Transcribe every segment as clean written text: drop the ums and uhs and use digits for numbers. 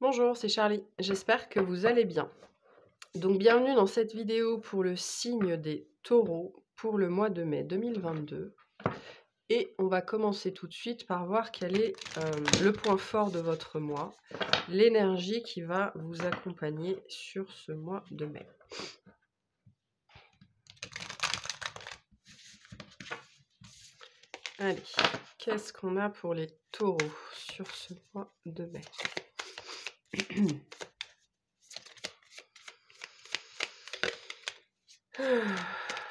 Bonjour, c'est Charlie. J'espère que vous allez bien. Donc, bienvenue dans cette vidéo pour le signe des taureaux pour le mois de mai 2022. Et on va commencer tout de suite par voir quel est le point fort de votre mois, l'énergie qui va vous accompagner sur ce mois de mai. Allez, qu'est-ce qu'on a pour les taureaux sur ce mois de mai?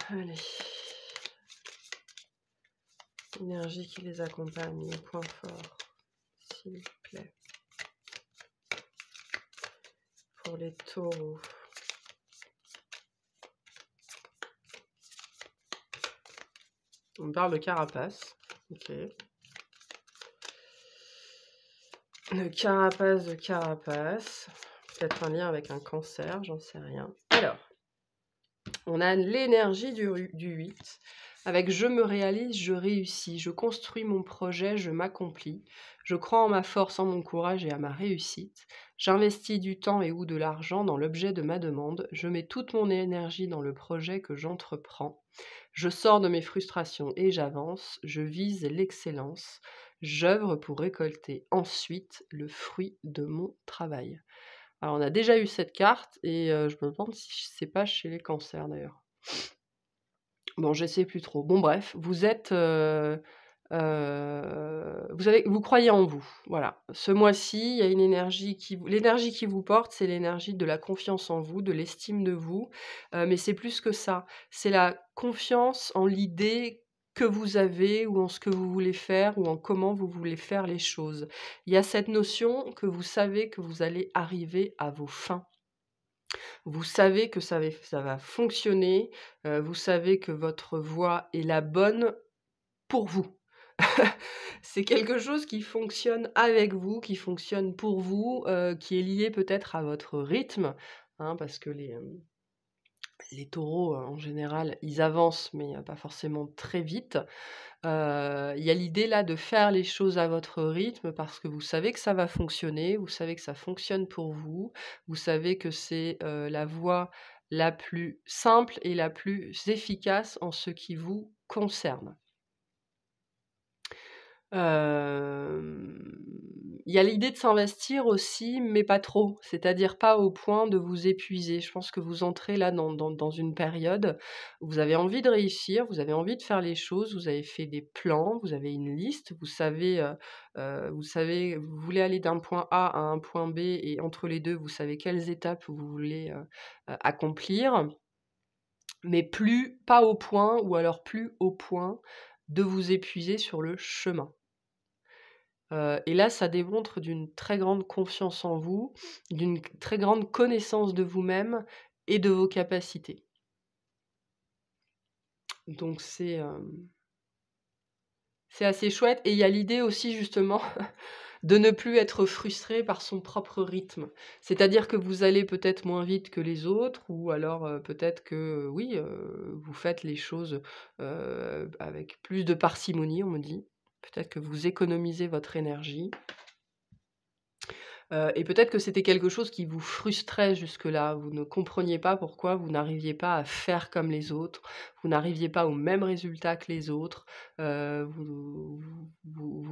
Allez. Énergie qui les accompagne, les points forts, s'il vous plaît. Pour les taureaux. On parle de carapace. Ok. De carapace. Peut-être un lien avec un cancer, j'en sais rien. Alors, on a l'énergie du 8. Avec je me réalise, je réussis, je construis mon projet, je m'accomplis, je crois en ma force, en mon courage et à ma réussite, j'investis du temps et ou de l'argent dans l'objet de ma demande, je mets toute mon énergie dans le projet que j'entreprends, je sors de mes frustrations et j'avance, je vise l'excellence, j'œuvre pour récolter ensuite le fruit de mon travail. Alors on a déjà eu cette carte et je me demande si c'est pas chez les cancers d'ailleurs. Bon, je sais plus trop. Bon, bref, vous êtes, vous croyez en vous. Voilà. Ce mois-ci, il y a une énergie l'énergie qui vous porte, c'est l'énergie de la confiance en vous, de l'estime de vous. Mais c'est plus que ça. C'est la confiance en l'idée que vous avez ou en ce que vous voulez faire ou en comment vous voulez faire les choses. Il y a cette notion que vous savez que vous allez arriver à vos fins. Vous savez que ça va fonctionner, vous savez que votre voie est la bonne pour vous. C'est quelque chose qui fonctionne avec vous, qui fonctionne pour vous, qui est lié peut-être à votre rythme, hein, parce que les taureaux, en général, ils avancent, mais pas forcément très vite. Il y a l'idée là de faire les choses à votre rythme parce que vous savez que ça va fonctionner, vous savez que ça fonctionne pour vous, vous savez que c'est la voie la plus simple et la plus efficace en ce qui vous concerne. Il y a l'idée de s'investir aussi, mais pas trop. C'est-à-dire pas au point de vous épuiser. Je pense que vous entrez là dans une période où vous avez envie de réussir, vous avez envie de faire les choses, vous avez fait des plans, vous avez une liste, vous savez, vous voulez aller d'un point A à un point B et entre les deux, vous savez quelles étapes vous voulez accomplir, mais pas au point ou alors plus au point de vous épuiser sur le chemin. Et là, ça démontre d'une très grande confiance en vous, d'une très grande connaissance de vous-même et de vos capacités. Donc c'est assez chouette et il y a l'idée aussi justement de ne plus être frustré par son propre rythme. C'est-à-dire que vous allez peut-être moins vite que les autres ou alors, peut-être que, oui, vous faites les choses, avec plus de parcimonie, on me dit. Peut-être que vous économisez votre énergie. Et peut-être que c'était quelque chose qui vous frustrait jusque-là. Vous ne compreniez pas pourquoi vous n'arriviez pas à faire comme les autres, vous n'arriviez pas au même résultat que les autres, vous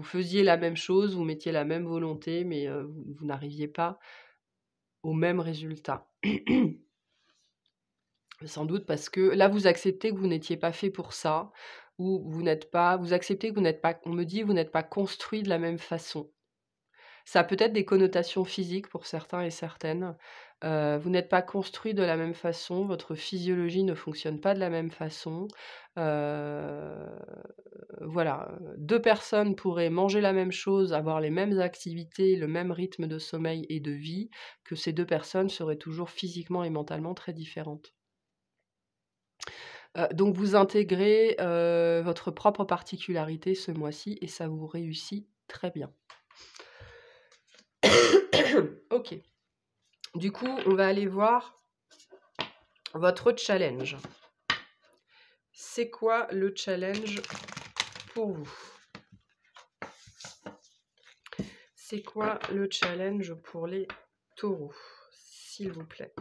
faisiez la même chose, vous mettiez la même volonté, mais vous n'arriviez pas au même résultat. Sans doute parce que là, vous acceptez que vous n'étiez pas fait pour ça, ou vous acceptez que vous n'êtes pas, on me dit, vous n'êtes pas construit de la même façon. Ça a peut-être des connotations physiques pour certains et certaines. Vous n'êtes pas construit de la même façon, votre physiologie ne fonctionne pas de la même façon. Voilà, 2 personnes pourraient manger la même chose, avoir les mêmes activités, le même rythme de sommeil et de vie, que ces 2 personnes seraient toujours physiquement et mentalement très différentes. Donc vous intégrez, votre propre particularité ce mois-ci et ça vous réussit très bien. OK. Du coup, on va aller voir votre challenge. C'est quoi le challenge pour vous? C'est quoi le challenge pour les taureaux, s'il vous plaît.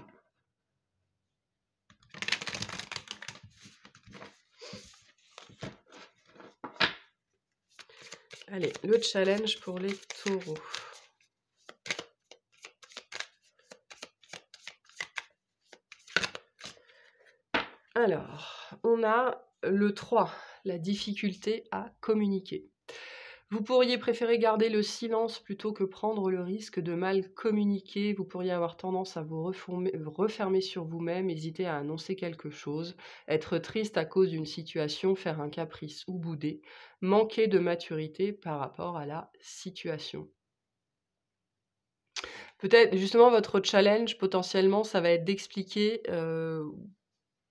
Allez, le challenge pour les taureaux. Alors, on a le 3, la difficulté à communiquer. Vous pourriez préférer garder le silence plutôt que prendre le risque de mal communiquer. Vous pourriez avoir tendance à vous refermer sur vous-même, hésiter à annoncer quelque chose, être triste à cause d'une situation, faire un caprice ou bouder, manquer de maturité par rapport à la situation. Peut-être justement votre challenge potentiellement, ça va être d'expliquer.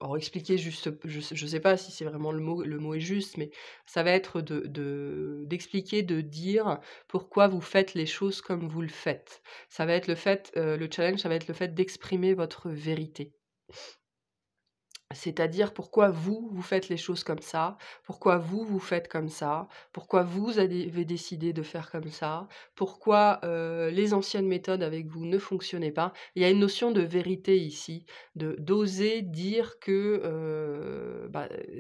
Alors expliquer juste, je sais pas si c'est vraiment le mot est juste, mais ça va être d'expliquer, de dire pourquoi vous faites les choses comme vous le faites. Ça va être le challenge, ça va être le fait d'exprimer votre vérité. C'est-à-dire pourquoi vous faites les choses comme ça, pourquoi vous faites comme ça, pourquoi vous avez décidé de faire comme ça, pourquoi les anciennes méthodes avec vous ne fonctionnaient pas. Il y a une notion de vérité ici, d'oser dire que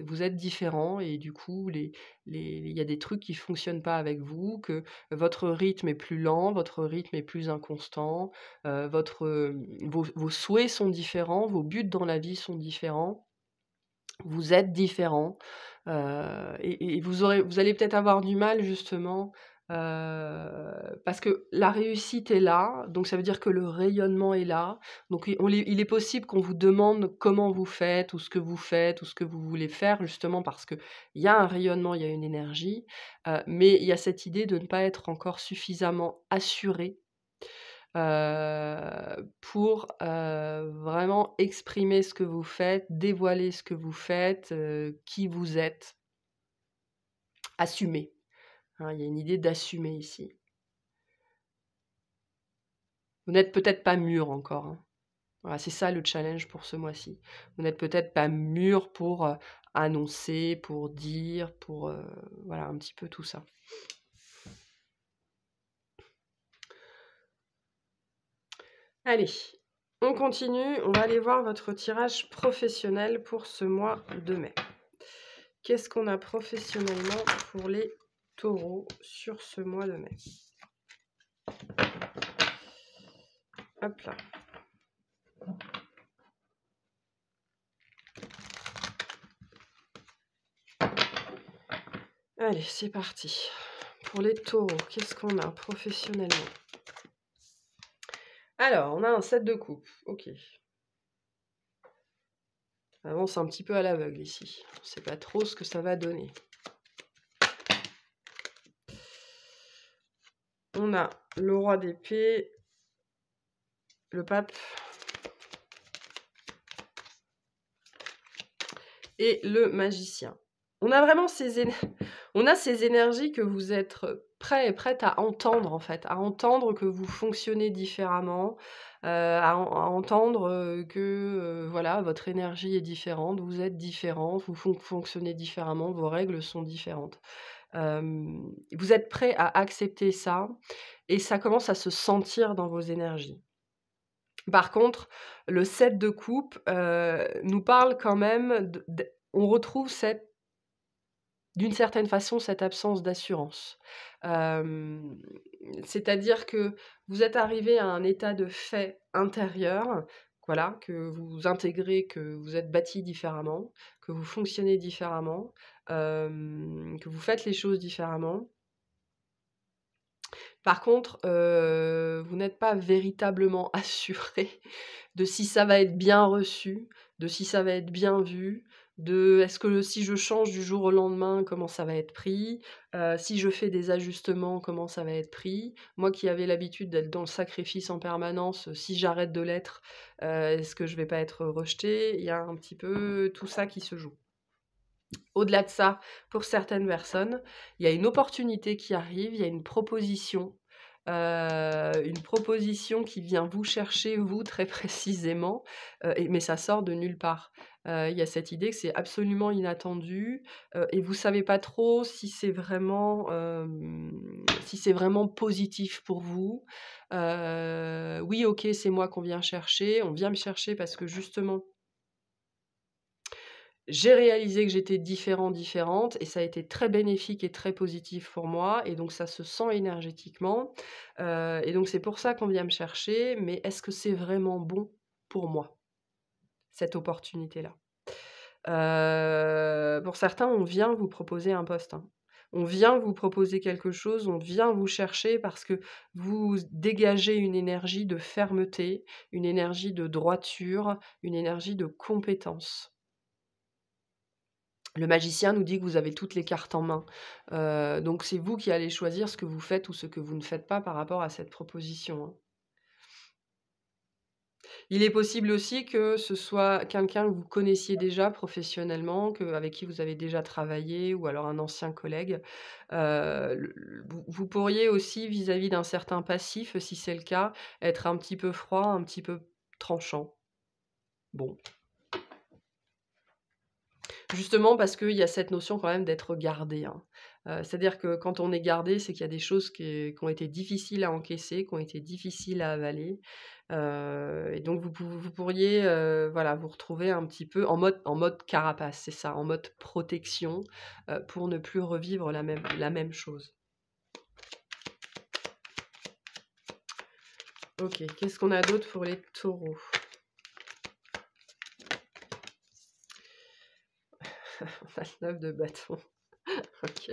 vous êtes différent et du coup, il y a des trucs qui ne fonctionnent pas avec vous, que votre rythme est plus lent, votre rythme est plus inconstant, vos souhaits sont différents, vos buts dans la vie sont différents. Vous êtes différents, et vous allez peut-être avoir du mal justement, parce que la réussite est là, donc ça veut dire que le rayonnement est là. Donc il est possible qu'on vous demande comment vous faites ou ce que vous faites ou ce que vous voulez faire justement parce qu'il y a un rayonnement, il y a une énergie, mais il y a cette idée de ne pas être encore suffisamment assuré pour vraiment exprimer ce que vous faites, dévoiler ce que vous faites, qui vous êtes. Assumer, hein, il y a une idée d'assumer ici. Vous n'êtes peut-être pas mûr encore, hein. Voilà, c'est ça le challenge pour ce mois-ci. Vous n'êtes peut-être pas mûr pour annoncer, pour dire, pour voilà, un petit peu tout ça. Allez, on continue, on va aller voir votre tirage professionnel pour ce mois de mai. Qu'est-ce qu'on a professionnellement pour les taureaux sur ce mois de mai? Hop là. Allez, c'est parti. Pour les taureaux, qu'est-ce qu'on a professionnellement? Alors, on a un 7 de coupe. Ok. On avance un petit peu à l'aveugle ici. On ne sait pas trop ce que ça va donner. On a le roi d'épée, le pape et le magicien. On a vraiment ces énergies que vous êtes prêts et prêtes à entendre, en fait, à entendre que vous fonctionnez différemment, à entendre que voilà, votre énergie est différente, vous êtes différent, vous fonctionnez différemment, vos règles sont différentes. Vous êtes prêts à accepter ça et ça commence à se sentir dans vos énergies. Par contre, le 7 de coupe nous parle quand même on retrouve d'une certaine façon, cette absence d'assurance. C'est-à-dire que vous êtes arrivé à un état de fait intérieur, voilà, que vous intégrez, que vous êtes bâti différemment, que vous fonctionnez différemment, que vous faites les choses différemment. Par contre, vous n'êtes pas véritablement assuré de si ça va être bien reçu, de si ça va être bien vu, de est-ce que si je change du jour au lendemain, comment ça va être pris, si je fais des ajustements, comment ça va être pris. Moi qui avais l'habitude d'être dans le sacrifice en permanence, si j'arrête de l'être, est-ce que je vais pas être rejetée? Il y a un petit peu tout ça qui se joue. Au-delà de ça, pour certaines personnes, il y a une opportunité qui arrive, il y a une proposition une proposition qui vient vous chercher, vous, très précisément, mais ça sort de nulle part. Il y a cette idée que c'est absolument inattendu, et vous savez pas trop si c'est vraiment positif pour vous. Oui, OK, c'est moi qu'on vient chercher. On vient me chercher parce que justement j'ai réalisé que j'étais différente et ça a été très bénéfique et très positif pour moi et donc ça se sent énergétiquement, et donc c'est pour ça qu'on vient me chercher, mais est-ce que c'est vraiment bon pour moi, cette opportunité-là? Pour certains, on vient vous proposer un poste, hein. On vient vous proposer quelque chose, on vient vous chercher parce que vous dégagez une énergie de fermeté, une énergie de droiture, une énergie de compétence. Le magicien nous dit que vous avez toutes les cartes en main. Donc c'est vous qui allez choisir ce que vous faites ou ce que vous ne faites pas par rapport à cette proposition, hein. Il est possible aussi que ce soit quelqu'un que vous connaissiez déjà professionnellement, avec qui vous avez déjà travaillé ou alors un ancien collègue. Vous pourriez aussi vis-à-vis d'un certain passif, si c'est le cas, être un petit peu froid, un petit peu tranchant. Bon. Justement parce qu'il y a cette notion quand même d'être gardé, hein. C'est-à-dire que quand on est gardé, c'est qu'il y a des choses qui ont été difficiles à encaisser, qui ont été difficiles à avaler, et donc vous pourriez, voilà, vous retrouver un petit peu en mode carapace, c'est ça, en mode protection, pour ne plus revivre la même chose. OK, qu'est-ce qu'on a d'autre pour les taureaux? On a le 9 de bâton. OK.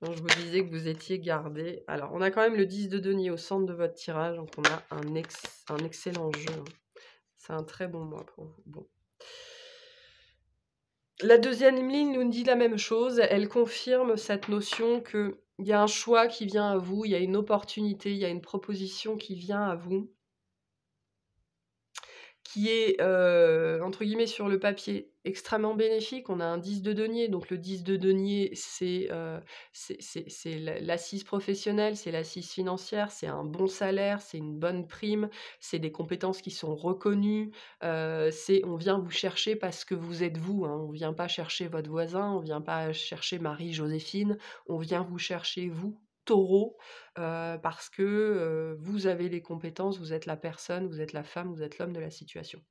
Donc je vous disais que vous étiez gardé. Alors, on a quand même le 10 de denier au centre de votre tirage, donc on a un excellent jeu, hein. C'est un très bon mois pour vous. Bon. La deuxième ligne nous dit la même chose. Elle confirme cette notion qu'il y a un choix qui vient à vous, il y a une opportunité, il y a une proposition qui vient à vous, qui est, entre guillemets, sur le papier extrêmement bénéfique. On a un 10 de denier, donc le 10 de denier, c'est l'assise professionnelle, c'est l'assise financière, c'est un bon salaire, c'est une bonne prime, c'est des compétences qui sont reconnues, on vient vous chercher parce que vous êtes vous, hein. On vient pas chercher votre voisin, on vient pas chercher Marie-Joséphine, on vient vous chercher vous, taureau, parce que, vous avez les compétences, vous êtes la personne, vous êtes la femme, vous êtes l'homme de la situation.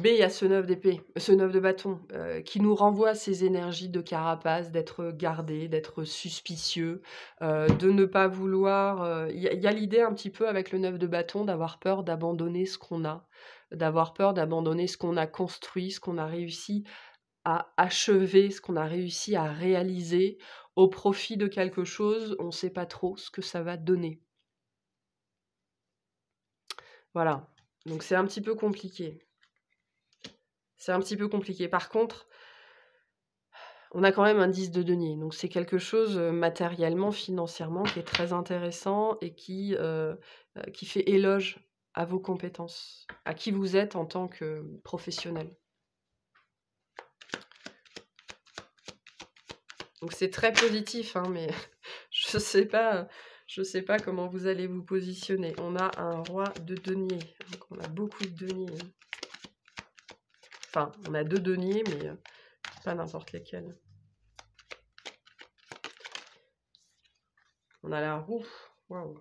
Mais il y a ce 9 d'épée, ce 9 de bâton, qui nous renvoie à ces énergies de carapace, d'être gardé, d'être suspicieux, de ne pas vouloir, il y a l'idée un petit peu avec le 9 de bâton d'avoir peur d'abandonner ce qu'on a, d'avoir peur d'abandonner ce qu'on a construit, ce qu'on a réussi à achever, ce qu'on a réussi à réaliser au profit de quelque chose, on ne sait pas trop ce que ça va donner. Voilà, donc c'est un petit peu compliqué. C'est un petit peu compliqué. Par contre, on a quand même un 10 de denier, donc c'est quelque chose, matériellement, financièrement, qui est très intéressant et qui fait éloge à vos compétences, à qui vous êtes en tant que professionnel. Donc c'est très positif, hein, mais je sais pas comment vous allez vous positionner. On a un roi de denier, donc on a beaucoup de deniers. Enfin, on a 2 deniers, mais pas n'importe lesquels. On a la roue, waouh,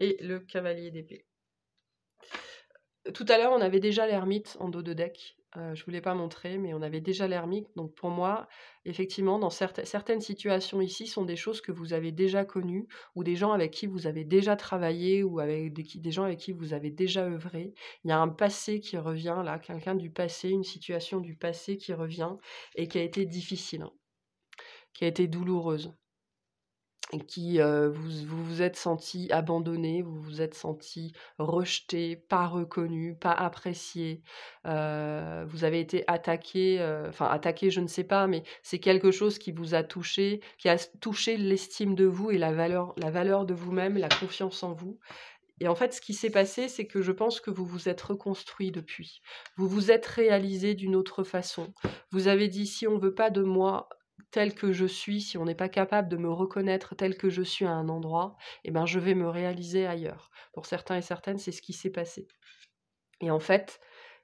et le cavalier d'épée. Tout à l'heure, on avait déjà l'ermite en dos de deck. Je vous l'ai pas montré, mais on avait déjà l'ermite. Donc pour moi, effectivement, dans certaines situations ici, sont des choses que vous avez déjà connues, ou des gens avec qui vous avez déjà travaillé, ou avec des gens avec qui vous avez déjà œuvré. Il y a un passé qui revient là, quelqu'un du passé, une situation du passé qui revient, et qui a été difficile, hein, qui a été douloureuse. Et qui, vous vous êtes senti abandonné, vous vous êtes senti rejeté, pas reconnu, pas apprécié, vous avez été attaqué, enfin attaqué, je ne sais pas, mais c'est quelque chose qui vous a touché, qui a touché l'estime de vous et la valeur de vous-même, la confiance en vous. Et en fait, ce qui s'est passé, c'est que je pense que vous vous êtes reconstruit depuis. Vous vous êtes réalisé d'une autre façon. Vous avez dit: «Si on veut pas de moi, tel que je suis, si on n'est pas capable de me reconnaître tel que je suis à un endroit, eh ben, je vais me réaliser ailleurs. Pour certains et certaines, c'est ce qui s'est passé. Et en fait,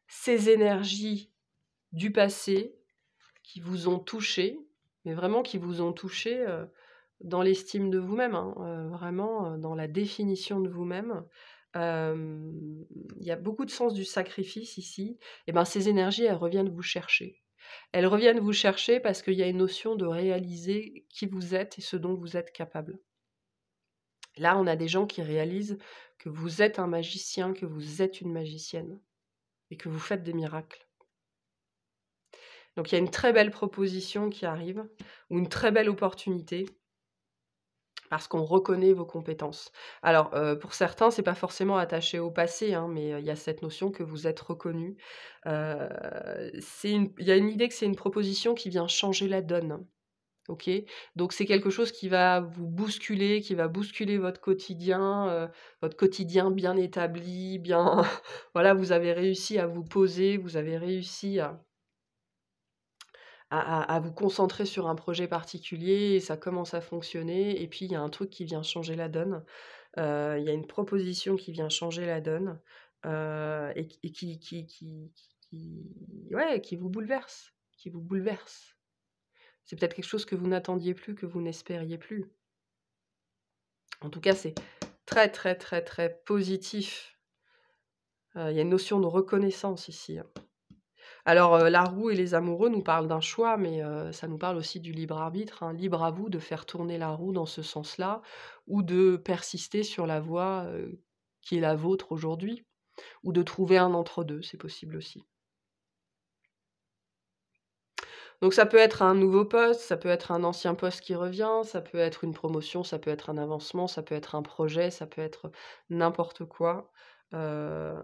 ces énergies du passé qui vous ont touché, mais vraiment qui vous ont touché dans l'estime de vous-même, hein, vraiment dans la définition de vous-même. Il y a beaucoup de sens du sacrifice ici. Et ben, ces énergies, elles reviennent vous chercher. Elles reviennent vous chercher parce qu'il y a une notion de réaliser qui vous êtes et ce dont vous êtes capable. Là, on a des gens qui réalisent que vous êtes un magicien, que vous êtes une magicienne et que vous faites des miracles. Donc il y a une très belle proposition qui arrive, ou une très belle opportunité, parce qu'on reconnaît vos compétences. Alors, pour certains, c'est pas forcément attaché au passé, hein, mais il y a cette notion que vous êtes reconnu. Il y a une idée que c'est une proposition qui vient changer la donne. OK? Donc c'est quelque chose qui va vous bousculer, qui va bousculer votre quotidien bien établi, bien voilà, vous avez réussi à vous poser, vous avez réussi à vous concentrer sur un projet particulier et ça commence à fonctionner et puis il y a un truc qui vient changer la donne. Il y a une proposition qui vient changer la donne, et ouais, qui vous bouleverse, qui vous bouleverse. C'est peut-être quelque chose que vous n'attendiez plus, que vous n'espériez plus. En tout cas, c'est très, très, très, très positif. Il y a une notion de reconnaissance ici, hein. Alors, la roue et les amoureux nous parlent d'un choix, mais ça nous parle aussi du libre arbitre, hein. Libre à vous de faire tourner la roue dans ce sens-là ou de persister sur la voie, qui est la vôtre aujourd'hui ou de trouver un entre-deux, c'est possible aussi. Donc ça peut être un nouveau poste, ça peut être un ancien poste qui revient, ça peut être une promotion, ça peut être un avancement, ça peut être un projet, ça peut être n'importe quoi. Hem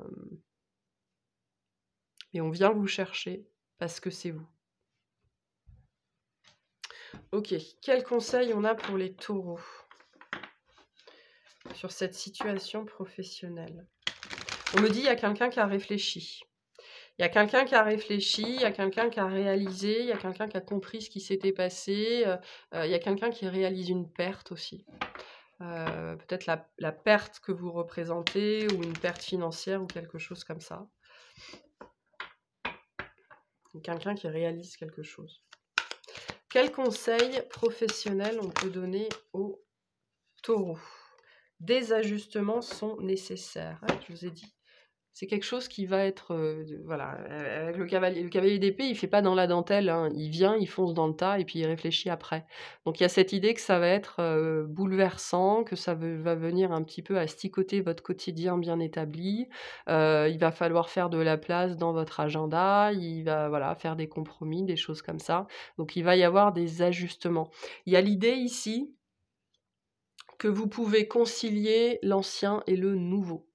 Et on vient vous chercher parce que c'est vous. OK, quels conseils on a pour les taureaux sur cette situation professionnelle? On me dit il y a quelqu'un qui a réfléchi. Il y a quelqu'un qui a réfléchi, il y a quelqu'un qui a réalisé, il y a quelqu'un qui a compris ce qui s'était passé, il y a quelqu'un qui réalise une perte aussi. Peut-être la perte que vous représentez ou une perte financière ou quelque chose comme ça. Quelqu'un qui réalise quelque chose. Quel conseil professionnel on peut donner aux taureaux? Des ajustements sont nécessaires. Ah, je vous ai dit. C'est quelque chose qui va être, voilà, avec le cavalier d'épée, il fait pas dans la dentelle, hein. Il vient, il fonce dans le tas et puis il réfléchit après. Donc il y a cette idée que ça va être, bouleversant, que va venir un petit peu asticoter votre quotidien bien établi. Il va falloir faire de la place dans votre agenda, il va, voilà, faire des compromis, des choses comme ça. Donc il va y avoir des ajustements. Il y a l'idée ici que vous pouvez concilier l'ancien et le nouveau.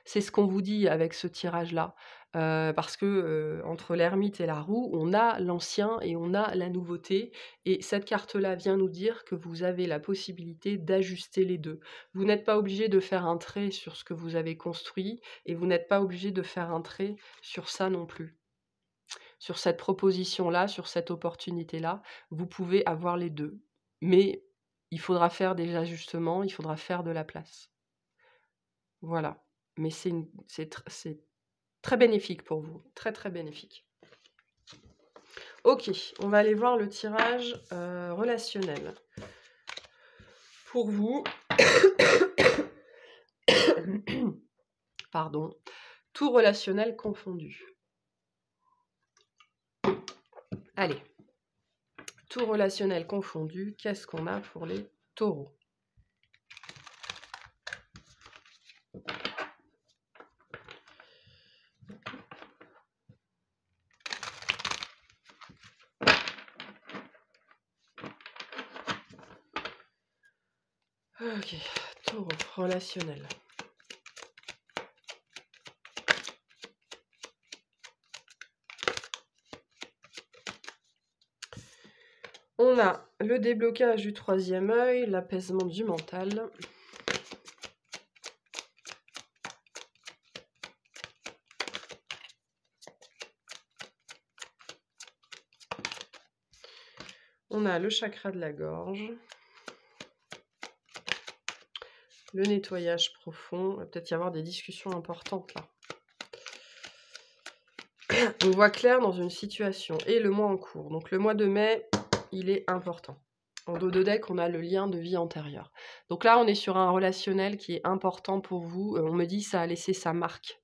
C'est ce qu'on vous dit avec ce tirage-là, parce que, entre l'ermite et la roue, on a l'ancien et on a la nouveauté et cette carte-là vient nous dire que vous avez la possibilité d'ajuster les 2. Vous n'êtes pas obligé de faire un trait sur ce que vous avez construit et vous n'êtes pas obligé de faire un trait sur ça non plus. Sur cette proposition-là, sur cette opportunité-là, vous pouvez avoir les 2. Mais il faudra faire des ajustements, il faudra faire de la place. Voilà. Mais c'est très bénéfique pour vous, très, très bénéfique. OK, on va aller voir le tirage, relationnel. Pour vous, pardon, tout relationnel confondu. Allez, tout relationnel confondu, qu'est-ce qu'on a pour les taureaux? OK, taureau, relationnel. On a le déblocage du 3e œil, l'apaisement du mental. On a le chakra de la gorge, le nettoyage profond. Il va peut-être y avoir des discussions importantes là. On voit clair dans une situation et le mois en cours. Donc le mois de mai, il est important. En dos de deck, on a le lien de vie antérieure. Donc là, on est sur un relationnel qui est important pour vous. On me dit ça a laissé sa marque.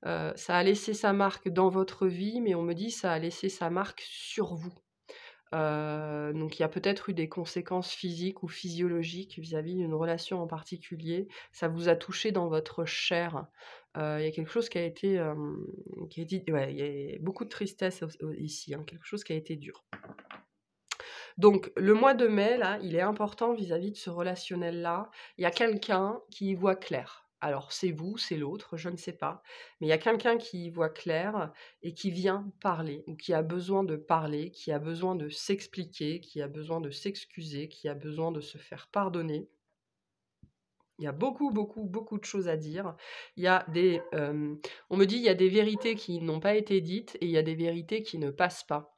Ça a laissé sa marque dans votre vie, mais on me dit ça a laissé sa marque sur vous. Donc il y a peut-être eu des conséquences physiques ou physiologiques vis-à-vis d'une relation en particulier. Ça vous a touché dans votre chair. Il y a quelque chose qui a été, ouais, il y a beaucoup de tristesse ici, hein, quelque chose qui a été dur. Donc le mois de mai, là, il est important vis-à-vis de ce relationnel-là. Il y a quelqu'un qui y voit clair. Alors c'est vous, c'est l'autre, je ne sais pas. Mais il y a quelqu'un qui y voit clair et qui vient parler, ou qui a besoin de parler, qui a besoin de s'expliquer, qui a besoin de s'excuser, qui a besoin de se faire pardonner. Il y a beaucoup, beaucoup, beaucoup de choses à dire. Il y a des, on me dit il y a des vérités qui n'ont pas été dites et il y a des vérités qui ne passent pas.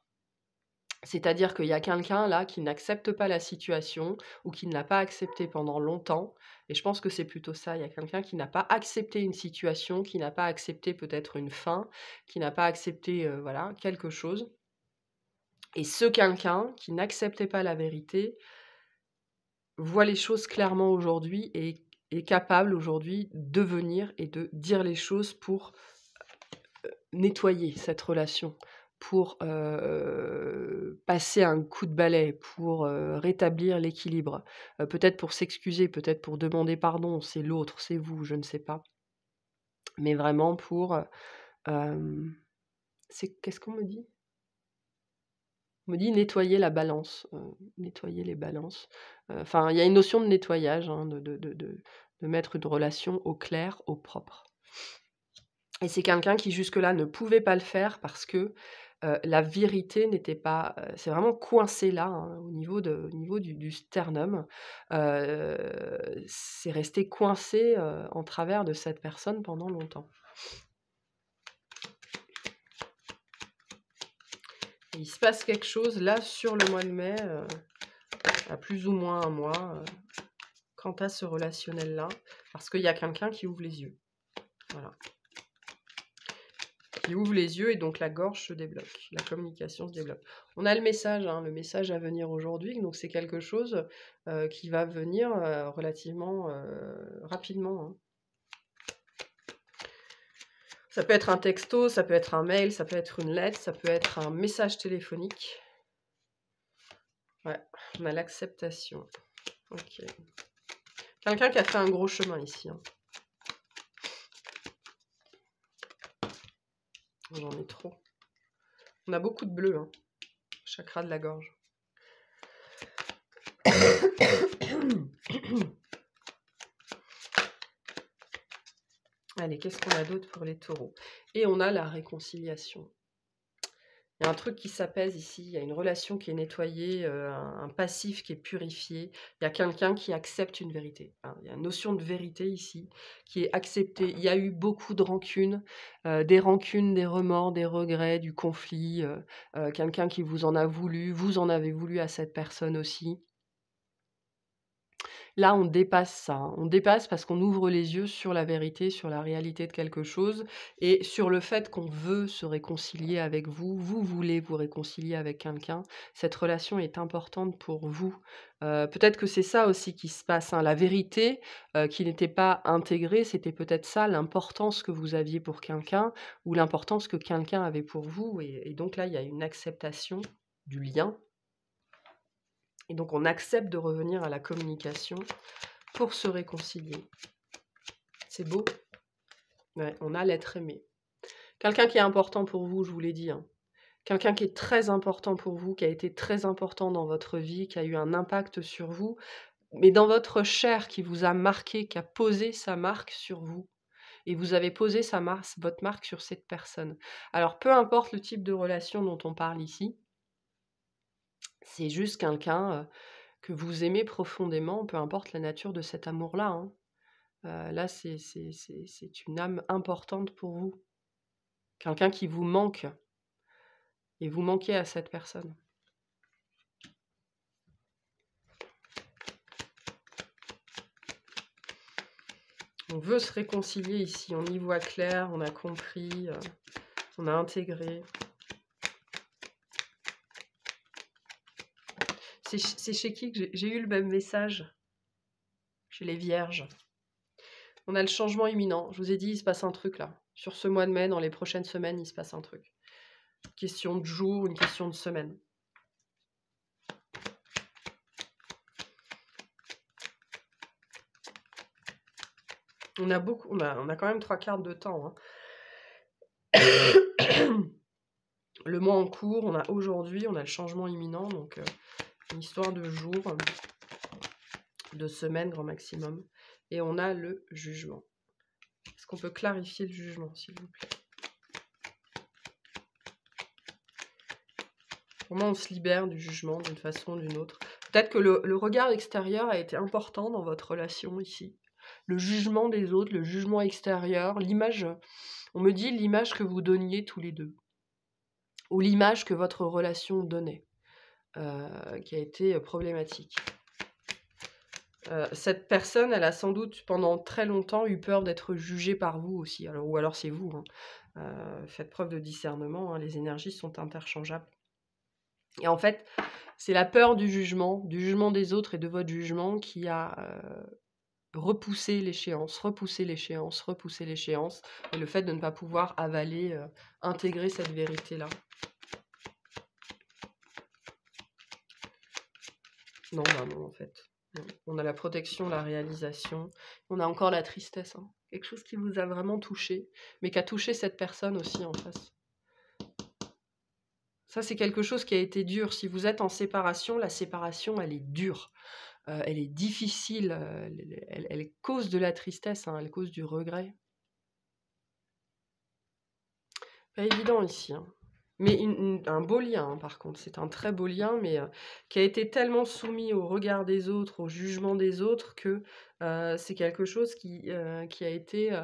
C'est-à-dire qu'il y a quelqu'un là qui n'accepte pas la situation ou qui ne l'a pas acceptée pendant longtemps. Et je pense que c'est plutôt ça. Il y a quelqu'un qui n'a pas accepté une situation, qui n'a pas accepté peut-être une fin, qui n'a pas accepté voilà, quelque chose. Et ce quelqu'un qui n'acceptait pas la vérité voit les choses clairement aujourd'hui et est capable aujourd'hui de venir et de dire les choses pour nettoyer cette relation, pour passer un coup de balai, pour rétablir l'équilibre, peut-être pour s'excuser, peut-être pour demander pardon, c'est l'autre, c'est vous, je ne sais pas. Mais vraiment pour... qu'est-ce qu'on me dit? On me dit nettoyer la balance, nettoyer les balances. Enfin, il y a une notion de nettoyage, hein, de mettre une relation au clair, au propre. Et c'est quelqu'un qui jusque-là ne pouvait pas le faire parce que la vérité n'était pas... c'est vraiment coincé là, hein, au niveau du sternum. C'est resté coincé en travers de cette personne pendant longtemps. Et il se passe quelque chose là sur le mois de mai, à plus ou moins un mois, quant à ce relationnel-là, parce qu'il y a quelqu'un qui ouvre les yeux. Voilà. Qui ouvre les yeux et donc la gorge se débloque, la communication se débloque. On a le message à venir aujourd'hui, donc c'est quelque chose qui va venir relativement rapidement. Hein. Ça peut être un texto, ça peut être un mail, ça peut être une lettre, ça peut être un message téléphonique. Ouais, on a l'acceptation. Ok. Quelqu'un qui a fait un gros chemin ici. Hein. J'en ai trop. On a beaucoup de bleu, hein. Chakra de la gorge. Allez, qu'est-ce qu'on a d'autre pour les taureaux? Et on a la réconciliation. Il y a un truc qui s'apaise ici, il y a une relation qui est nettoyée, un passif qui est purifié. Il y a quelqu'un qui accepte une vérité. Hein. Il y a une notion de vérité ici qui est acceptée. Il y a eu beaucoup de rancunes, des remords, des regrets, du conflit. Quelqu'un qui vous en a voulu, vous en avez voulu à cette personne aussi. Là, on dépasse ça. Hein. On dépasse parce qu'on ouvre les yeux sur la vérité, sur la réalité de quelque chose et sur le fait qu'on veut se réconcilier avec vous. Vous voulez vous réconcilier avec quelqu'un. Cette relation est importante pour vous. Peut-être que c'est ça aussi qui se passe. Hein. La vérité qui n'était pas intégrée, c'était peut-être ça, l'importance que vous aviez pour quelqu'un ou l'importance que quelqu'un avait pour vous. Et donc là, il y a une acceptation du lien. Et donc, on accepte de revenir à la communication pour se réconcilier. C'est beau. Ouais, on a l'être aimé. Quelqu'un qui est important pour vous, je vous l'ai dit. Hein. Quelqu'un qui est très important pour vous, qui a été très important dans votre vie, qui a eu un impact sur vous, mais dans votre chair, qui vous a marqué, qui a posé sa marque sur vous. Et vous avez posé votre marque sur cette personne. Alors, peu importe le type de relation dont on parle ici, c'est juste quelqu'un... que vous aimez profondément, peu importe la nature de cet amour-là. Hein. Là, c'est une âme importante pour vous. Quelqu'un qui vous manque. Et vous manquez à cette personne. On veut se réconcilier ici, on y voit clair, on a compris, on a intégré. C'est chez qui que j'ai eu le même message? Chez les Vierges. On a le changement imminent. Je vous ai dit, il se passe un truc là. Sur ce mois de mai, dans les prochaines semaines, il se passe un truc. Une question de jour, une question de semaine. On a beaucoup, on a quand même 3 cartes de temps. Hein. Le mois en cours, on a aujourd'hui, on a le changement imminent, donc une histoire de jours, de semaines grand maximum. Et on a le jugement. Est-ce qu'on peut clarifier le jugement, s'il vous plaît? Comment on se libère du jugement d'une façon ou d'une autre? Peut-être que le regard extérieur a été important dans votre relation ici. Le jugement des autres, le jugement extérieur, l'image, on me dit l'image que vous donniez tous les deux. Ou l'image que votre relation donnait, qui a été problématique. Cette personne, elle a sans doute pendant très longtemps eu peur d'être jugée par vous aussi, alors, ou alors c'est vous. Hein. Faites preuve de discernement, hein, les énergies sont interchangeables. Et en fait, c'est la peur du jugement des autres et de votre jugement qui a repoussé l'échéance, et le fait de ne pas pouvoir avaler, intégrer cette vérité-là. Non, bah non, en fait. Non. On a la protection, la réalisation. On a encore la tristesse. Hein. Quelque chose qui vous a vraiment touché, mais qui a touché cette personne aussi en face. Ça, c'est quelque chose qui a été dur. Si vous êtes en séparation, la séparation, elle est dure. Elle est difficile. Elle cause de la tristesse, hein, elle cause du regret. Pas évident ici. Hein. Mais un beau lien, hein, par contre. C'est un très beau lien, mais qui a été tellement soumis au regard des autres, au jugement des autres, que c'est quelque chose qui a été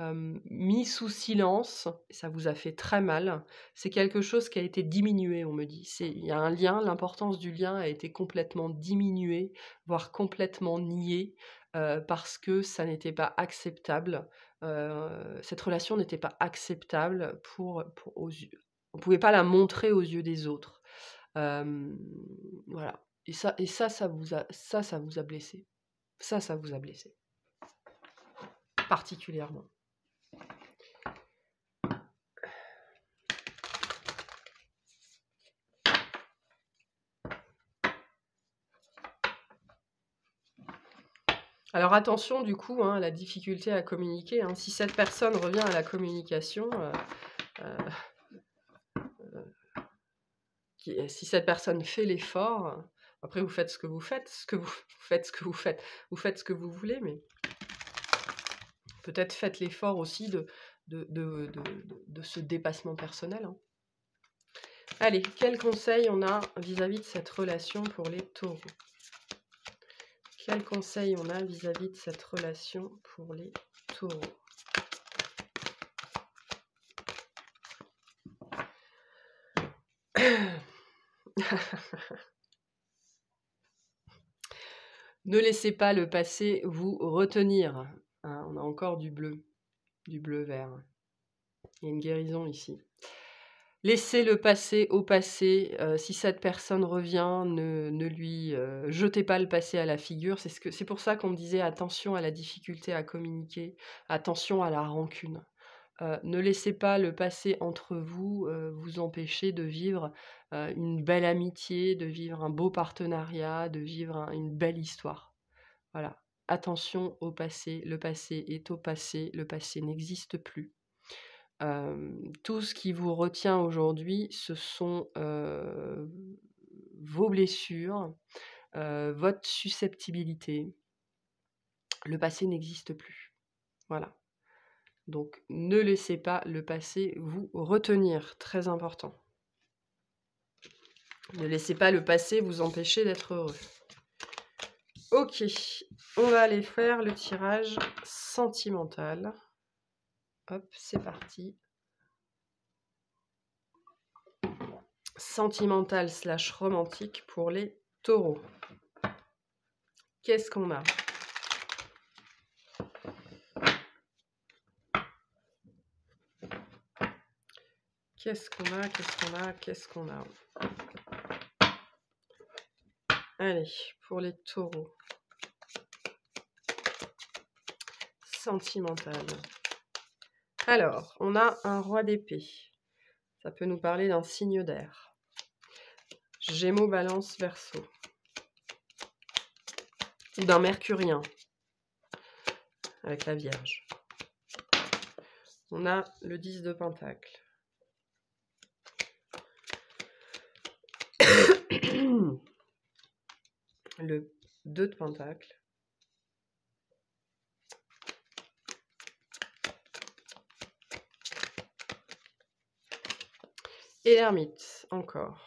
mis sous silence. Ça vous a fait très mal. C'est quelque chose qui a été diminué, on me dit. Il y a un lien, l'importance du lien a été complètement diminuée, voire complètement niée, parce que ça n'était pas acceptable. Cette relation n'était pas acceptable aux yeux. On ne pouvait pas la montrer aux yeux des autres. Voilà. Et ça vous a blessé. Ça vous a blessé. Particulièrement. Alors attention du coup, hein, à la difficulté à communiquer. Hein. Si cette personne revient à la communication, si cette personne fait l'effort, après vous faites ce que vous faites, vous faites ce que vous voulez, mais peut-être faites l'effort aussi de ce dépassement personnel. Hein. Allez, quel conseil on a vis-à-vis de cette relation pour les taureaux? Quel conseil on a vis-à-vis de cette relation pour les taureaux? Ne laissez pas le passé vous retenir. Hein, on a encore du bleu vert. Il y a une guérison ici. Laissez le passé au passé. Si cette personne revient, ne lui jetez pas le passé à la figure. C'est pour ça qu'on me disait attention à la difficulté à communiquer, attention à la rancune. Ne laissez pas le passé entre vous vous empêcher de vivre une belle amitié, de vivre un beau partenariat, de vivre une belle histoire. Voilà. Attention au passé. Le passé est au passé. Le passé n'existe plus. Tout ce qui vous retient aujourd'hui, ce sont vos blessures, votre susceptibilité. Le passé n'existe plus. Voilà. Donc, ne laissez pas le passé vous retenir. Très important. Ne laissez pas le passé vous empêcher d'être heureux. Ok, on va aller faire le tirage sentimental. Hop, c'est parti. Sentimental / romantique pour les taureaux. Qu'est-ce qu'on a? Qu'est-ce qu'on a? Qu'est-ce qu'on a? Qu'est-ce qu'on a? Allez, pour les taureaux. Sentimental. Alors, on a un roi d'épée. Ça peut nous parler d'un signe d'air. Gémeaux, balance, verseau. Ou d'un mercurien. Avec la Vierge. On a le 10 de pentacle. Le 2 de pentacle. Et l'ermite, encore.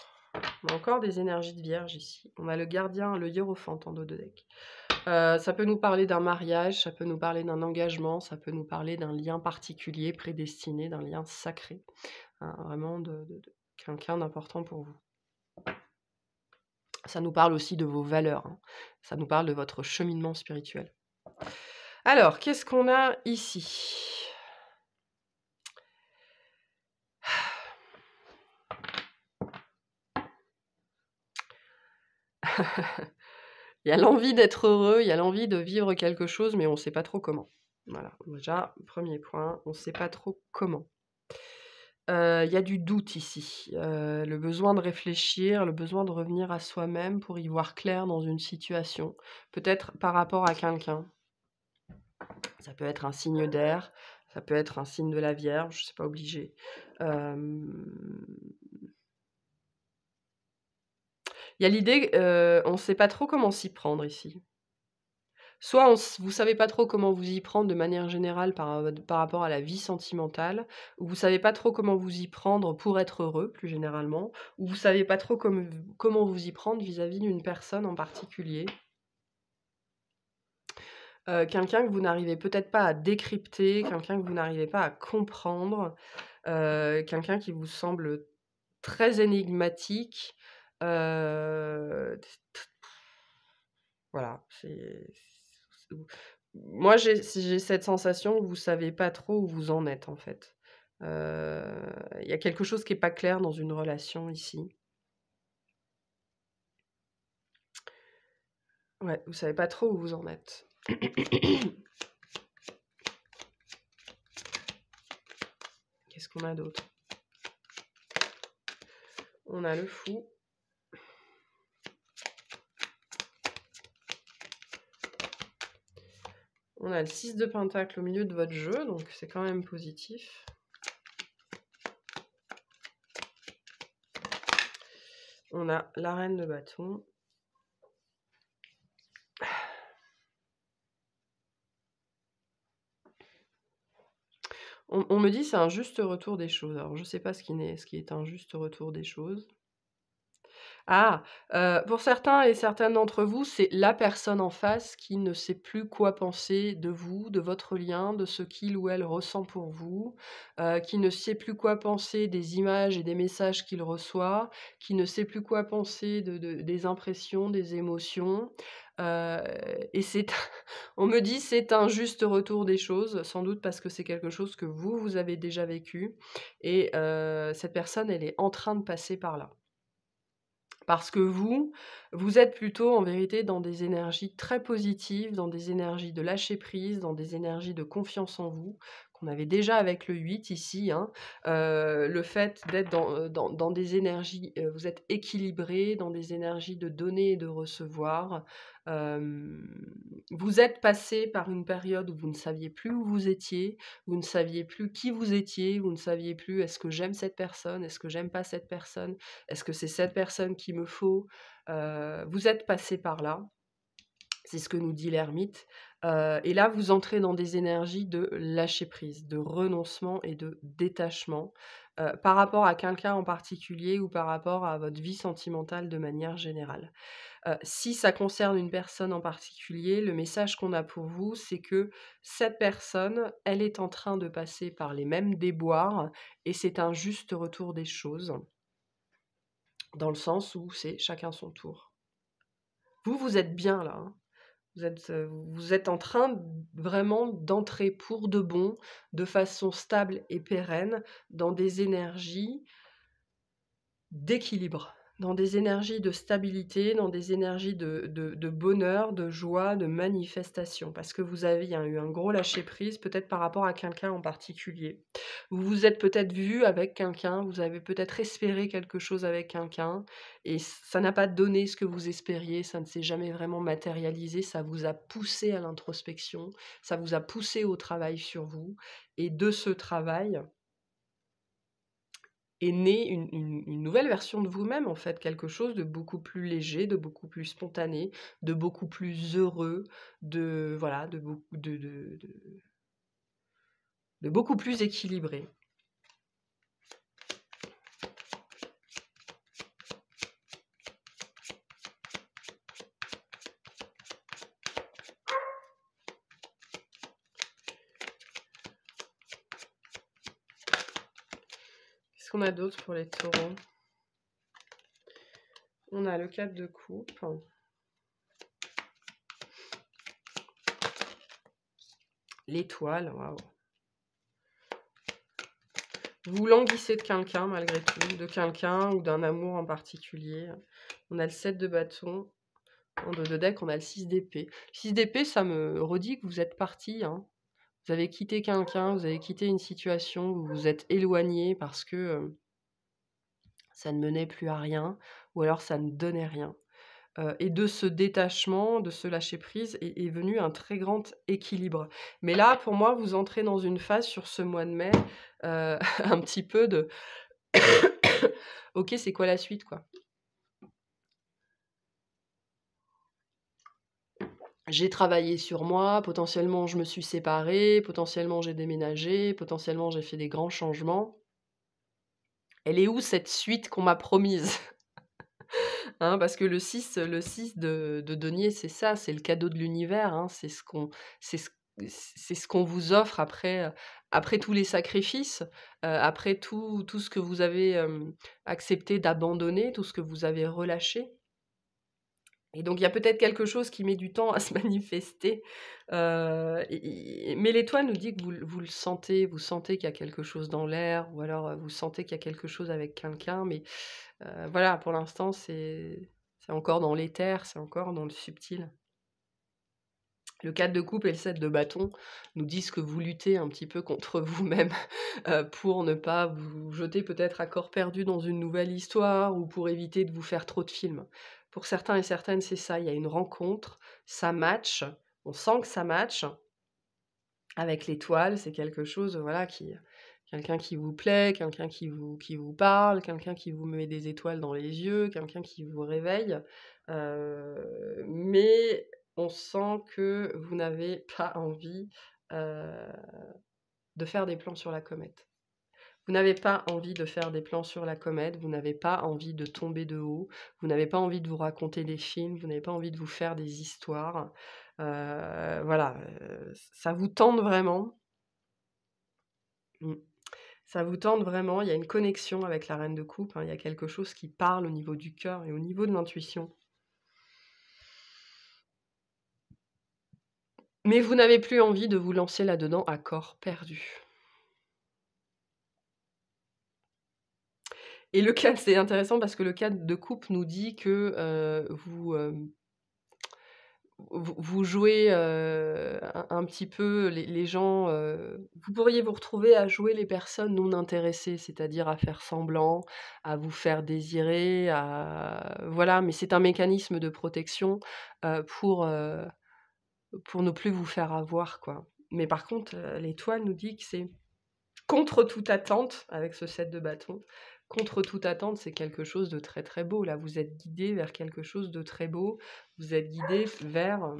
On a encore des énergies de Vierge ici. On a le gardien, le hiérophante en dos de deck. Ça peut nous parler d'un mariage, ça peut nous parler d'un engagement, ça peut nous parler d'un lien particulier, prédestiné, d'un lien sacré. Hein, vraiment de quelqu'un d'important pour vous. Ça nous parle aussi de vos valeurs. Hein. Ça nous parle de votre cheminement spirituel. Alors, qu'est-ce qu'on a ici? Il y a l'envie d'être heureux, il y a l'envie de vivre quelque chose, mais on ne sait pas trop comment. Voilà, déjà, premier point, on ne sait pas trop comment. Il y a du doute ici, le besoin de réfléchir, le besoin de revenir à soi-même pour y voir clair dans une situation, peut-être par rapport à quelqu'un. Ça peut être un signe d'air, ça peut être un signe de la Vierge, c'est pas obligé. Il y a l'idée, on ne sait pas trop comment s'y prendre ici. Soit vous savez pas trop comment vous y prendre de manière générale par rapport à la vie sentimentale, ou vous savez pas trop comment vous y prendre pour être heureux, plus généralement, ou vous savez pas trop comment vous y prendre vis-à-vis d'une personne en particulier. Quelqu'un que vous n'arrivez peut-être pas à décrypter, quelqu'un que vous n'arrivez pas à comprendre, quelqu'un qui vous semble très énigmatique. Voilà, moi j'ai cette sensation que vous savez pas trop où vous en êtes en fait. Il y a quelque chose qui est pas clair dans une relation ici. Ouais, vous savez pas trop où vous en êtes. Qu'est-ce qu'on a d'autre? On a le fou. On a le 6 de pentacle au milieu de votre jeu, donc c'est quand même positif. On a la reine de bâton. On me dit c'est un juste retour des choses. Alors je sais pas ce qui est un juste retour des choses. Ah, pour certains et certaines d'entre vous, c'est la personne en face qui ne sait plus quoi penser de vous, de votre lien, de ce qu'il ou elle ressent pour vous, qui ne sait plus quoi penser des images et des messages qu'il reçoit, qui ne sait plus quoi penser des impressions, des émotions, et on me dit: «C'est un juste retour des choses», sans doute parce que c'est quelque chose que vous avez déjà vécu et cette personne, elle est en train de passer par là. Parce que vous êtes plutôt en vérité dans des énergies très positives, dans des énergies de lâcher prise, dans des énergies de confiance en vous, qu'on avait déjà avec le 8 ici, hein. Le fait d'être dans des énergies, vous êtes équilibrés, dans des énergies de donner et de recevoir. Vous êtes passés par une période où vous ne saviez plus où vous étiez, vous ne saviez plus qui vous étiez, vous ne saviez plus: «Est-ce que j'aime cette personne? Est-ce que j'aime pas cette personne? Est-ce que c'est cette personne qu'il me faut?» Vous êtes passé par là, c'est ce que nous dit l'ermite, et là vous entrez dans des énergies de lâcher prise, de renoncement et de détachement, par rapport à quelqu'un en particulier ou par rapport à votre vie sentimentale de manière générale. Si ça concerne une personne en particulier, le message qu'on a pour vous, c'est que cette personne, elle est en train de passer par les mêmes déboires et c'est un juste retour des choses. Dans le sens où c'est chacun son tour. Vous êtes bien là, hein. Vous êtes en train vraiment d'entrer pour de bon, de façon stable et pérenne, dans des énergies d'équilibre, dans des énergies de stabilité, dans des énergies de bonheur, de joie, de manifestation. Parce que vous avez eu un gros lâcher-prise, peut-être par rapport à quelqu'un en particulier. Vous vous êtes peut-être vu avec quelqu'un, vous avez peut-être espéré quelque chose avec quelqu'un, et ça n'a pas donné ce que vous espériez, ça ne s'est jamais vraiment matérialisé, ça vous a poussé à l'introspection, ça vous a poussé au travail sur vous, et de ce travail est née une nouvelle version de vous-même, en fait, quelque chose de beaucoup plus léger, de beaucoup plus spontané, de beaucoup plus heureux, voilà, de beaucoup plus équilibré. Qu'est-ce qu'on a d'autre pour les taureaux? On a le 4 de coupe. L'étoile, waouh. Vous languissez de quelqu'un malgré tout, de quelqu'un ou d'un amour en particulier. On a le 7 de bâton. En dos de deck, on a le 6 d'épée. 6 d'épée, ça me redit que vous êtes parti. Vous avez quitté quelqu'un, vous avez quitté une situation, vous vous êtes éloigné parce que ça ne menait plus à rien, ou alors ça ne donnait rien. Et de ce détachement, de ce lâcher-prise, est venu un très grand équilibre. Mais là, pour moi, vous entrez dans une phase sur ce mois de mai, un petit peu de ok, c'est quoi la suite, quoi? J'ai travaillé sur moi, potentiellement je me suis séparée, potentiellement j'ai déménagé, potentiellement j'ai fait des grands changements. Elle est où cette suite qu'on m'a promise? Hein, parce que le 6 de denier, c'est ça, c'est le cadeau de l'univers, hein, c'est ce c'est ce qu'on vous offre après tous les sacrifices, après tout ce que vous avez, accepté d'abandonner, tout ce que vous avez relâché. Et donc il y a peut-être quelque chose qui met du temps à se manifester, mais l'étoile nous dit que vous le sentez, vous sentez qu'il y a quelque chose dans l'air, ou alors, vous sentez qu'il y a quelque chose avec quelqu'un, mais voilà, pour l'instant, c'est encore dans l'éther, c'est encore dans le subtil. Le 4 de coupe et le 7 de bâton nous disent que vous luttez un petit peu contre vous-même, pour ne pas vous jeter peut-être à corps perdu dans une nouvelle histoire, ou pour éviter de vous faire trop de films. Pour certains et certaines, c'est ça, il y a une rencontre, ça match, on sent que ça match avec l'étoile, c'est quelque chose, voilà, quelqu'un qui vous plaît, quelqu'un qui vous parle, quelqu'un qui vous met des étoiles dans les yeux, quelqu'un qui vous réveille, mais on sent que vous n'avez pas envie, heu, de faire des plans sur la comète. Vous n'avez pas envie de faire des plans sur la comète, vous n'avez pas envie de tomber de haut, vous n'avez pas envie de vous raconter des films, vous n'avez pas envie de vous faire des histoires, voilà, ça vous tente vraiment. Mmh. Ça vous tente vraiment, il y a une connexion avec la reine de coupe, hein, il y a quelque chose qui parle au niveau du cœur et au niveau de l'intuition. Mais vous n'avez plus envie de vous lancer là-dedans à corps perdu. Et le 4, c'est intéressant parce que le 4 de coupe nous dit que, vous jouez, un petit peu les gens, vous pourriez vous retrouver à jouer les personnes non intéressées, c'est-à-dire à faire semblant, à vous faire désirer, voilà, mais c'est un mécanisme de protection, pour ne plus vous faire avoir, quoi. Mais par contre, l'étoile nous dit que c'est contre toute attente, avec ce 7 de bâton, contre toute attente, c'est quelque chose de très, très beau. Là, vous êtes guidé vers quelque chose de très beau. Vous êtes guidé vers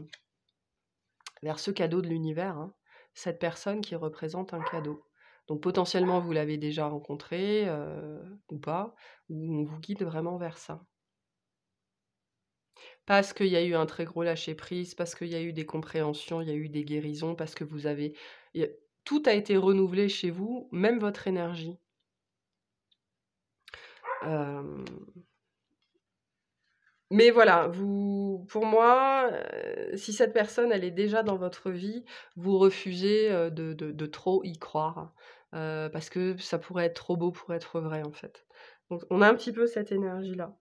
ce cadeau de l'univers, hein. Cette personne qui représente un cadeau. Donc potentiellement, vous l'avez déjà rencontré, ou pas, ou on vous guide vraiment vers ça. Parce qu'il y a eu un très gros lâcher prise, parce qu'il y a eu des compréhensions, il y a eu des guérisons, parce que tout a été renouvelé chez vous, même votre énergie. Hem Mais voilà, pour moi, si cette personne, elle est déjà dans votre vie, vous refusez, de trop y croire, parce que ça pourrait être trop beau pour être vrai, en fait. Donc on a un petit peu cette énergie-là.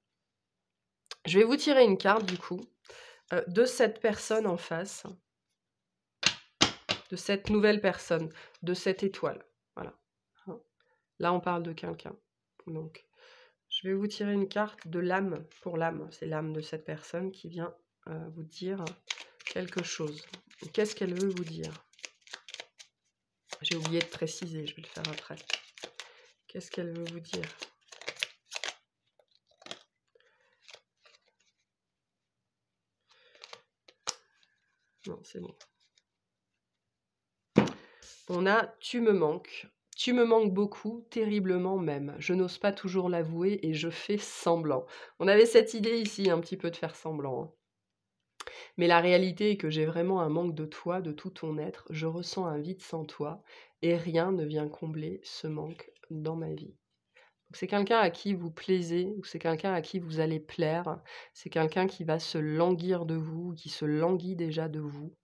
Je vais vous tirer une carte, du coup, de cette personne en face, de cette nouvelle personne, de cette étoile. Voilà. Hein. Là, on parle de quelqu'un. Donc, je vais vous tirer une carte de l'âme pour l'âme. C'est l'âme de cette personne qui vient vous dire quelque chose. Qu'est-ce qu'elle veut vous dire? J'ai oublié de préciser, je vais le faire après. Qu'est-ce qu'elle veut vous dire? Non, c'est bon. On a « tu me manques ». Tu me manques beaucoup, terriblement même. Je n'ose pas toujours l'avouer et je fais semblant. On avait cette idée ici, un petit peu de faire semblant. Hein. Mais la réalité est que j'ai vraiment un manque de toi, de tout ton être. Je ressens un vide sans toi et rien ne vient combler ce manque dans ma vie. C'est quelqu'un à qui vous plaisez, ou c'est quelqu'un à qui vous allez plaire. C'est quelqu'un qui va se languir de vous, qui se languit déjà de vous.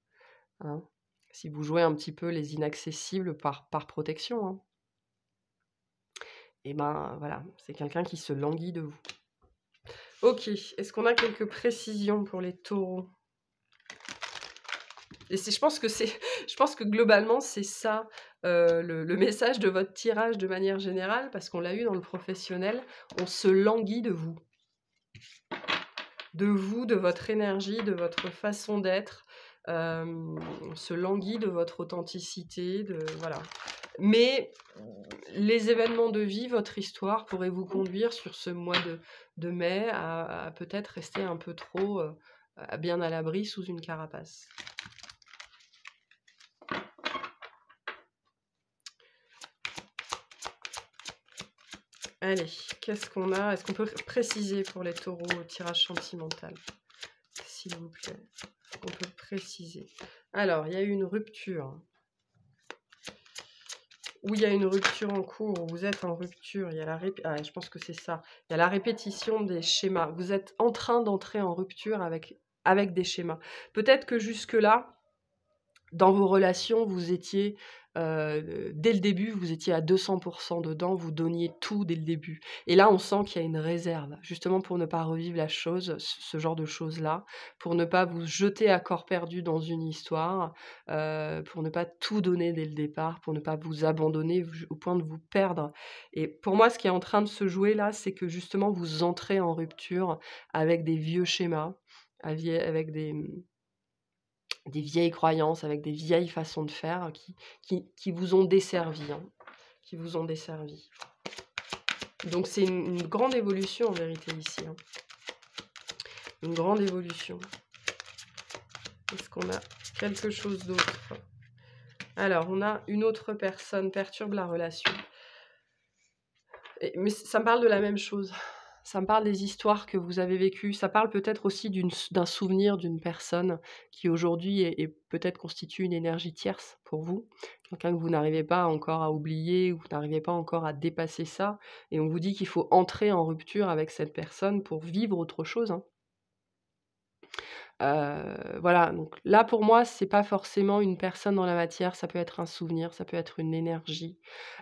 Hein. Si vous jouez un petit peu les inaccessibles par protection. Hein. Et ben voilà, c'est quelqu'un qui se languit de vous. Ok, est-ce qu'on a quelques précisions pour les taureaux? Et je pense que globalement, c'est ça le message de votre tirage de manière générale, parce qu'on l'a eu dans le professionnel, on se languit de vous. De vous, de votre énergie, de votre façon d'être, on se languit de votre authenticité, voilà. Mais les événements de vie, votre histoire pourrait vous conduire sur ce mois de mai à peut-être rester un peu trop bien à l'abri sous une carapace. Allez, qu'est-ce qu'on a? Est-ce qu'on peut préciser pour les taureaux au tirage sentimental? S'il vous plaît. Est-ce qu'on peut préciser? Alors, il y a eu une rupture. Où il y a une rupture en cours, où vous êtes en rupture, il y a je pense que c'est ça. Il y a la répétition des schémas. Vous êtes en train d'entrer en rupture avec des schémas. Peut-être que jusque-là, dans vos relations, vous étiez, dès le début, vous étiez à 200% dedans, vous donniez tout dès le début. Et là, on sent qu'il y a une réserve, justement pour ne pas revivre la chose, ce genre de choses-là, pour ne pas vous jeter à corps perdu dans une histoire, pour ne pas tout donner dès le départ, pour ne pas vous abandonner au point de vous perdre. Et pour moi, ce qui est en train de se jouer là, c'est que justement, vous entrez en rupture avec des vieux schémas, avec des vieilles croyances, avec des vieilles façons de faire qui vous ont desservi, hein, qui vous ont desservi. Donc c'est une grande évolution en vérité ici. Hein. Une grande évolution. Est-ce qu'on a quelque chose d'autre? Alors, on a une autre personne perturbe la relation. Mais ça me parle de la même chose. Ça me parle des histoires que vous avez vécues. Ça parle peut-être aussi d'un souvenir d'une personne qui aujourd'hui est peut-être constitue une énergie tierce pour vous. Quelqu'un que vous n'arrivez pas encore à oublier, ou vous n'arrivez pas encore à dépasser ça. Et on vous dit qu'il faut entrer en rupture avec cette personne pour vivre autre chose. Hein. Voilà, donc là pour moi, c'est pas forcément une personne dans la matière, ça peut être un souvenir, ça peut être une énergie.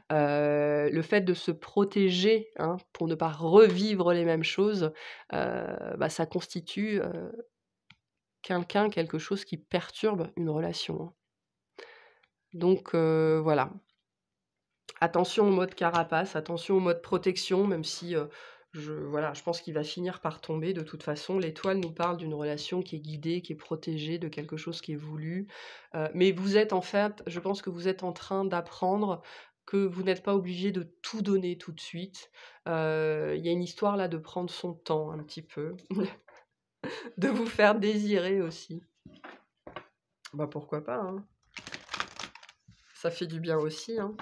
Le fait de se protéger, hein, pour ne pas revivre les mêmes choses, ça constitue, quelque chose qui perturbe une relation, hein. Donc voilà. Attention au mode carapace, attention au mode protection, même si, je pense qu'il va finir par tomber de toute façon. L'étoile nous parle d'une relation qui est guidée, qui est protégée, de quelque chose qui est voulu. Mais vous êtes en fait, je pense que vous êtes en train d'apprendre que vous n'êtes pas obligé de tout donner tout de suite. Il y a une histoire là de prendre son temps un petit peu, de vous faire désirer aussi. Bah pourquoi pas, hein. Ça fait du bien aussi, hein.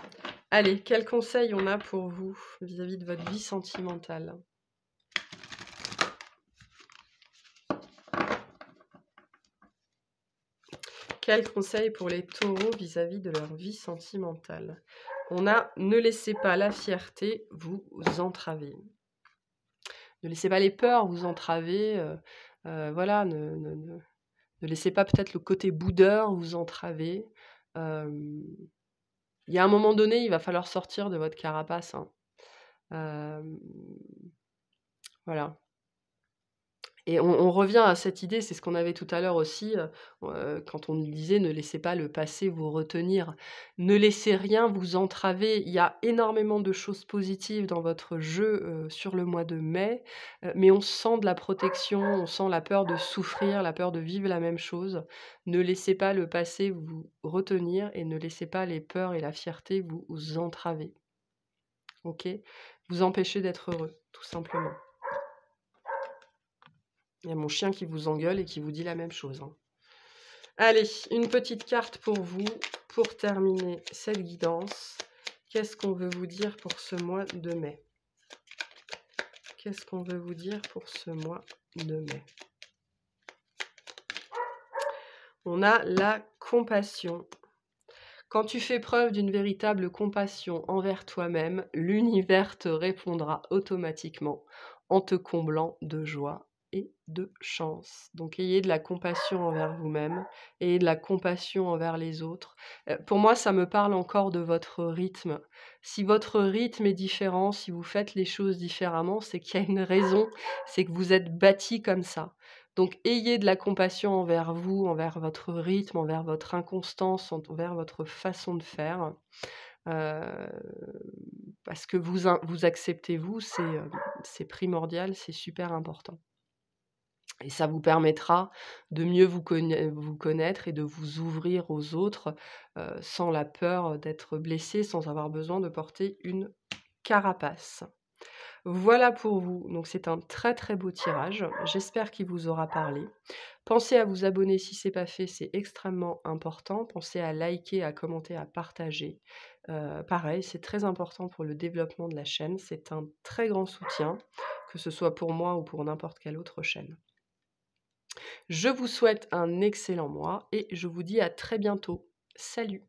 Allez, quels conseils on a pour vous vis-à-vis de votre vie sentimentale? Quels conseils pour les taureaux vis-à-vis de leur vie sentimentale? On a « Ne laissez pas la fierté vous entraver ». Ne laissez pas les peurs vous entraver, voilà, ne laissez pas peut-être le côté boudeur vous entraver. Hem, il y a un moment donné, il va falloir sortir de votre carapace, hein. Hem, voilà. Et on revient à cette idée, c'est ce qu'on avait tout à l'heure aussi, quand on disait: «Ne laissez pas le passé vous retenir». Ne laissez rien vous entraver. Il y a énormément de choses positives dans votre jeu, sur le mois de mai, mais on sent de la protection, on sent la peur de souffrir, la peur de vivre la même chose. Ne laissez pas le passé vous retenir et ne laissez pas les peurs et la fierté vous entraver, OK? Vous empêcher d'être heureux, tout simplement. Il y a mon chien qui vous engueule et qui vous dit la même chose, hein. Allez, une petite carte pour vous, pour terminer cette guidance. Qu'est-ce qu'on veut vous dire pour ce mois de mai? Qu'est-ce qu'on veut vous dire pour ce mois de mai? On a la compassion. Quand tu fais preuve d'une véritable compassion envers toi-même, l'univers te répondra automatiquement en te comblant de joie et de chance. Donc ayez de la compassion envers vous-même, ayez de la compassion envers les autres. Pour moi, ça me parle encore de votre rythme. Si votre rythme est différent, si vous faites les choses différemment, c'est qu'il y a une raison, c'est que vous êtes bâti comme ça. Donc ayez de la compassion envers vous, envers votre rythme, envers votre inconstance, envers votre façon de faire, heu, parce que vous acceptez vous, c'est primordial, c'est super important et ça vous permettra de mieux vous connaître et de vous ouvrir aux autres, sans la peur d'être blessé, sans avoir besoin de porter une carapace. Voilà pour vous, donc c'est un très, très beau tirage. J'espère qu'il vous aura parlé. Pensez à vous abonner si ce n'est pas fait, c'est extrêmement important. Pensez à liker, à commenter, à partager. Pareil, c'est très important pour le développement de la chaîne. C'est un très grand soutien, que ce soit pour moi ou pour n'importe quelle autre chaîne. Je vous souhaite un excellent mois et je vous dis à très bientôt. Salut!